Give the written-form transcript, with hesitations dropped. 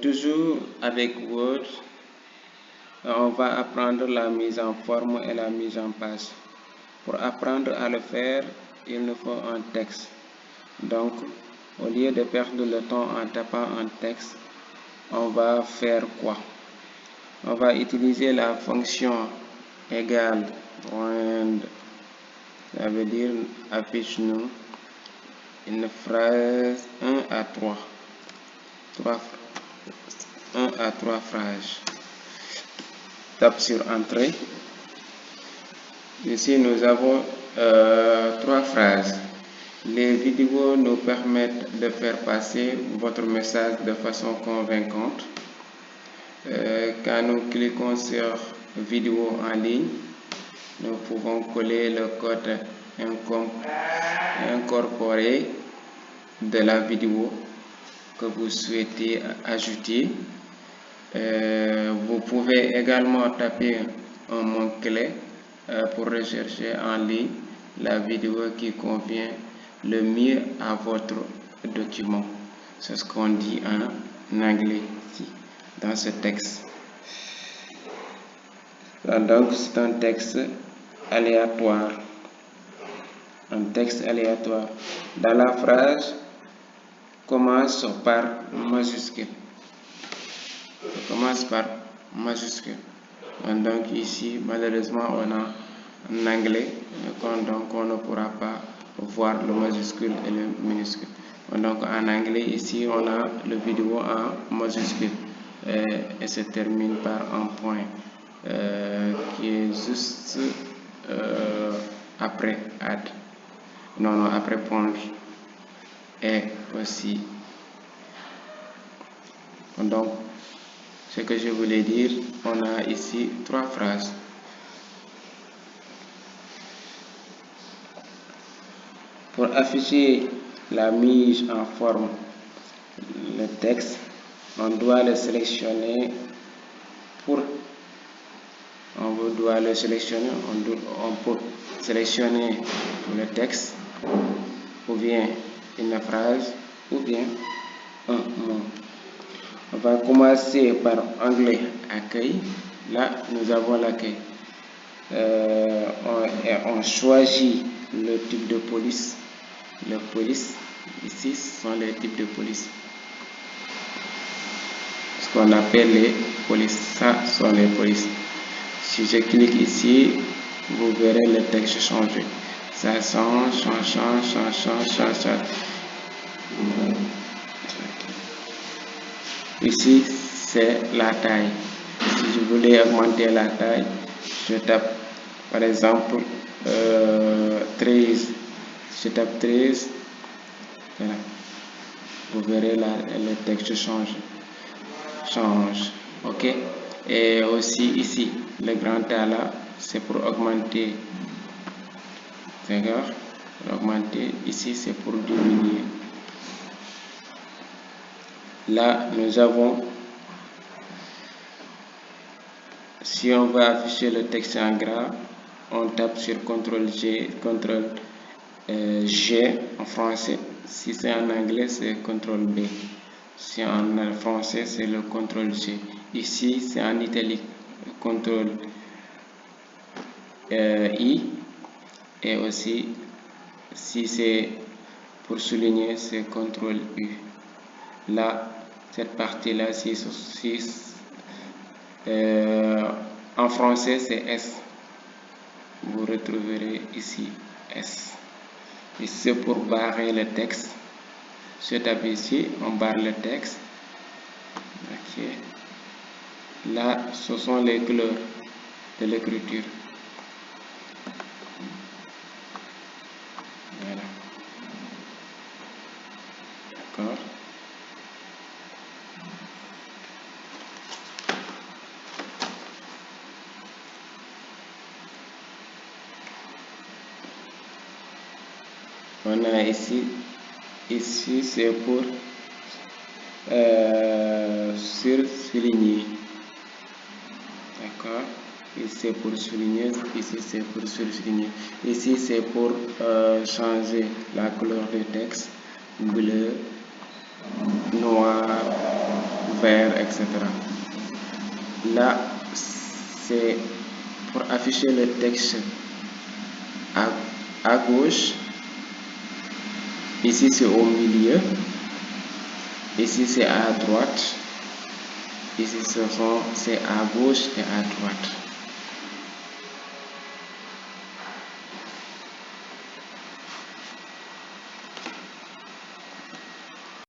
Toujours avec Word, on va apprendre la mise en forme et la mise en page. Pour apprendre à le faire, il nous faut un texte. Donc, au lieu de perdre le temps en tapant un texte, on va faire quoi? On va utiliser la fonction égale rend, ça veut dire affiche-nous une phrase 1 à 3. 1 à 3 phrases. Tape sur Entrée. Ici, nous avons 3 phrases. Les vidéos nous permettent de faire passer votre message de façon convaincante. Quand nous cliquons sur vidéo en ligne, nous pouvons coller le code incorporé de la vidéo que vous souhaitez ajouter. Vous pouvez également taper un mot-clé pour rechercher en ligne la vidéo qui convient le mieux à votre document. C'est ce qu'on dit en anglais ici, dans ce texte. Donc, c'est un texte aléatoire. Un texte aléatoire. Dans la phrase, commence par majuscule. Commence par majuscule. Donc ici, malheureusement, on a en anglais, donc on ne pourra pas voir le majuscule et le minuscule. Donc en anglais, ici, on a le vidéo en majuscule et se termine par un point qui est juste après add. Non, après point. Et aussi. Donc, ce que je voulais dire, on a ici 3 phrases. Pour afficher la mise en forme, le texte, on doit le sélectionner on peut sélectionner le texte, ou bien une phrase, ou bien un mot. On va commencer par onglet accueil. Là, nous avons l'accueil. On choisit le type de police. Les polices, ici, sont les types de police. Ce qu'on appelle les polices. Ça sont les polices. Si je clique ici, vous verrez le texte changer. Ça change. Ici, c'est la taille. Si je voulais augmenter la taille, je tape par exemple 13. Je tape 13. Voilà. Vous verrez là, le texte change. Ok. Et aussi ici, le grand A là, c'est pour augmenter. D'accord. Augmenter. Ici, c'est pour diminuer. Là, nous avons, si on veut afficher le texte en gras, on tape sur CTRL G en français. Si c'est en anglais, c'est CTRL B. Si en français, c'est le CTRL G. Ici, c'est en italique, CTRL I. Et aussi, si c'est pour souligner, c'est CTRL U. Là, cette partie-là, en français, c'est S. Vous retrouverez ici S. Et c'est pour barrer le texte. Je tape ici, on barre le texte. Ok. Là, ce sont les couleurs de l'écriture. Voilà. D'accord. On a ici c'est pour souligner. D'accord. Ici c'est pour souligner, ici c'est pour souligner. Ici c'est pour changer la couleur du texte, bleu, noir, vert, etc. Là, c'est pour afficher le texte à gauche. Ici, c'est au milieu. Ici, c'est à droite. Ici, c'est à gauche et à droite.